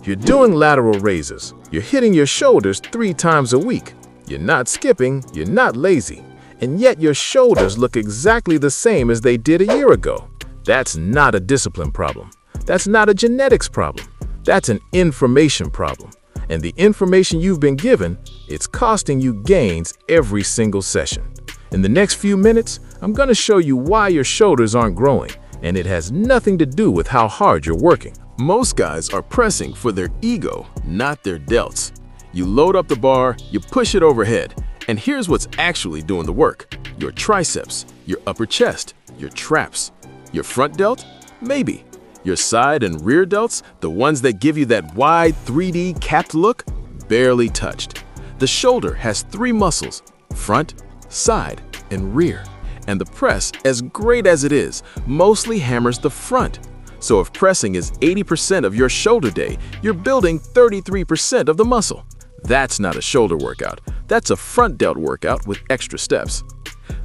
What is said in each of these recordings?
You're doing lateral raises. You're hitting your shoulders 3 times a week. You're not skipping, you're not lazy. And yet your shoulders look exactly the same as they did a year ago. That's not a discipline problem. That's not a genetics problem. That's an information problem. And the information you've been given, it's costing you gains every single session. In the next few minutes, I'm going to show you why your shoulders aren't growing, and it has nothing to do with how hard you're working. Most guys are pressing for their ego, not their delts. You load up the bar, you push it overhead, and here's what's actually doing the work. Your triceps, your upper chest, your traps. Your front delt? Maybe. Your side and rear delts, the ones that give you that wide 3D capped look? Barely touched. The shoulder has 3 muscles, front, side, and rear. And the press, as great as it is, mostly hammers the front. So if pressing is 80% of your shoulder day, you're building 33% of the muscle. That's not a shoulder workout. That's a front delt workout with extra steps.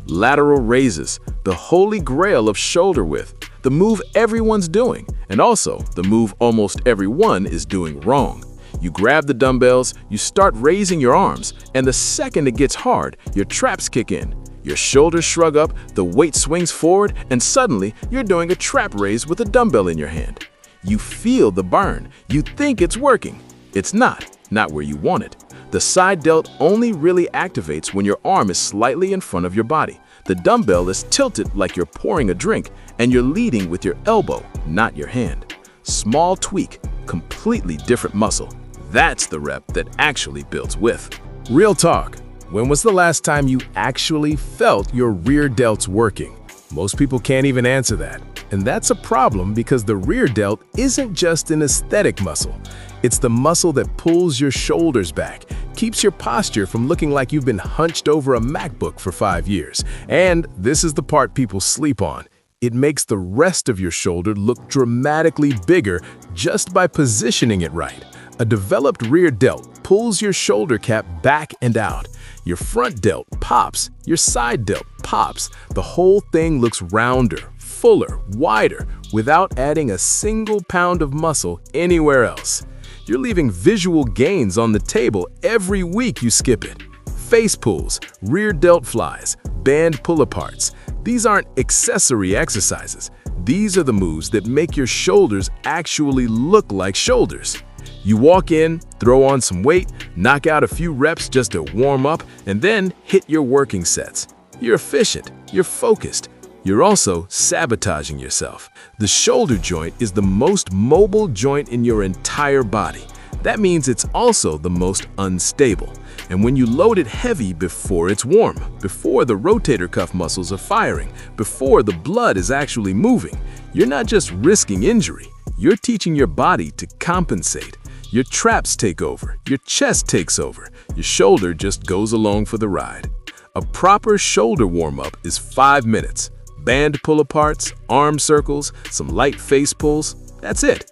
Lateral raises, the holy grail of shoulder width, the move everyone's doing, and also the move almost everyone is doing wrong. You grab the dumbbells, you start raising your arms, and the second it gets hard, your traps kick in. Your shoulders shrug up, the weight swings forward, and suddenly you're doing a trap raise with a dumbbell in your hand. You feel the burn. You think it's working. It's not where you want it. The side delt only really activates when your arm is slightly in front of your body. The dumbbell is tilted like you're pouring a drink, and you're leading with your elbow, not your hand. Small tweak, completely different muscle. That's the rep that actually builds width. Real talk. When was the last time you actually felt your rear delts working? Most people can't even answer that. And that's a problem because the rear delt isn't just an aesthetic muscle. It's the muscle that pulls your shoulders back, keeps your posture from looking like you've been hunched over a MacBook for 5 years. And this is the part people sleep on. It makes the rest of your shoulder look dramatically bigger just by positioning it right. A developed rear delt pulls your shoulder cap back and out. Your front delt pops, your side delt pops. The whole thing looks rounder, fuller, wider, without adding a single pound of muscle anywhere else. You're leaving visual gains on the table every week you skip it. Face pulls, rear delt flies, band pull-aparts. These aren't accessory exercises. These are the moves that make your shoulders actually look like shoulders. You walk in, throw on some weight, knock out a few reps just to warm up, and then hit your working sets. You're efficient, you're focused. You're also sabotaging yourself. The shoulder joint is the most mobile joint in your entire body. That means it's also the most unstable. And when you load it heavy before it's warm, before the rotator cuff muscles are firing, before the blood is actually moving, you're not just risking injury, you're teaching your body to compensate. Your traps take over, your chest takes over, your shoulder just goes along for the ride. A proper shoulder warm-up is 5 minutes. Band pull-aparts, arm circles, some light face pulls, that's it.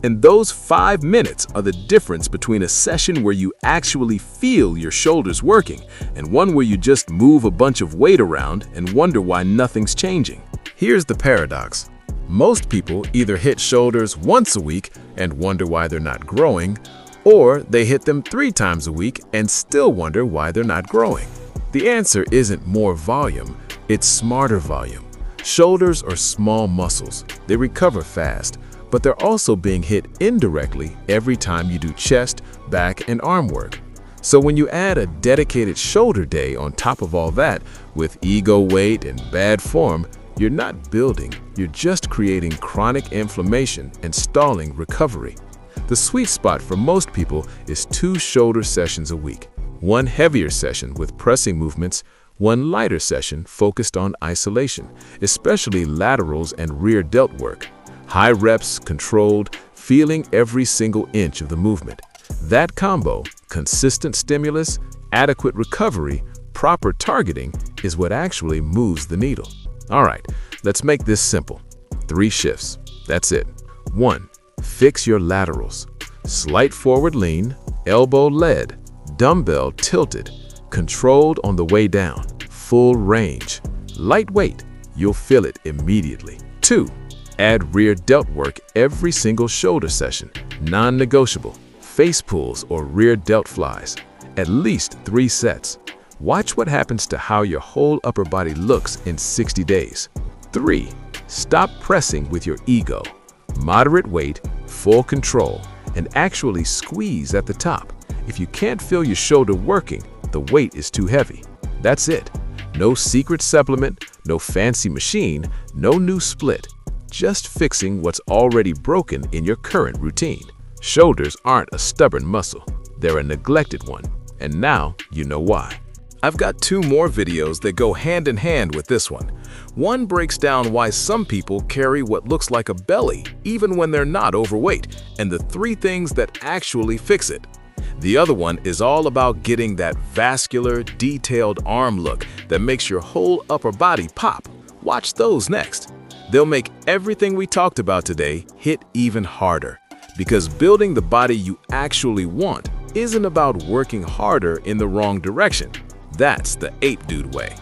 And those 5 minutes are the difference between a session where you actually feel your shoulders working and one where you just move a bunch of weight around and wonder why nothing's changing. Here's the paradox. Most people either hit shoulders once a week and wonder why they're not growing, or they hit them 3 times a week and still wonder why they're not growing. The answer isn't more volume, it's smarter volume. Shoulders are small muscles. They recover fast, but they're also being hit indirectly every time you do chest, back, and arm work. So when you add a dedicated shoulder day on top of all that, with ego weight and bad form, you're not building, you're just creating chronic inflammation and stalling recovery. The sweet spot for most people is 2 shoulder sessions a week. One heavier session with pressing movements, one lighter session focused on isolation, especially laterals and rear delt work. High reps, controlled, feeling every single inch of the movement. That combo, consistent stimulus, adequate recovery, proper targeting, is what actually moves the needle. All right, let's make this simple. 3 shifts. That's it. 1. Fix your laterals. Slight forward lean, elbow led, dumbbell tilted, controlled on the way down, full range. Light weight, you'll feel it immediately. 2. Add rear delt work every single shoulder session, non-negotiable, face pulls or rear delt flies, at least 3 sets. Watch what happens to how your whole upper body looks in 60 days. 3. Stop pressing with your ego. Moderate weight, full control, and actually squeeze at the top. If you can't feel your shoulder working, the weight is too heavy. That's it. No secret supplement, no fancy machine, no new split. Just fixing what's already broken in your current routine. Shoulders aren't a stubborn muscle. They're a neglected one. And now you know why. I've got 2 more videos that go hand in hand with this one. One breaks down why some people carry what looks like a belly even when they're not overweight, and the 3 things that actually fix it. The other one is all about getting that vascular, detailed arm look that makes your whole upper body pop. Watch those next. They'll make everything we talked about today hit even harder. Because building the body you actually want isn't about working harder in the wrong direction. That's the ape dude way.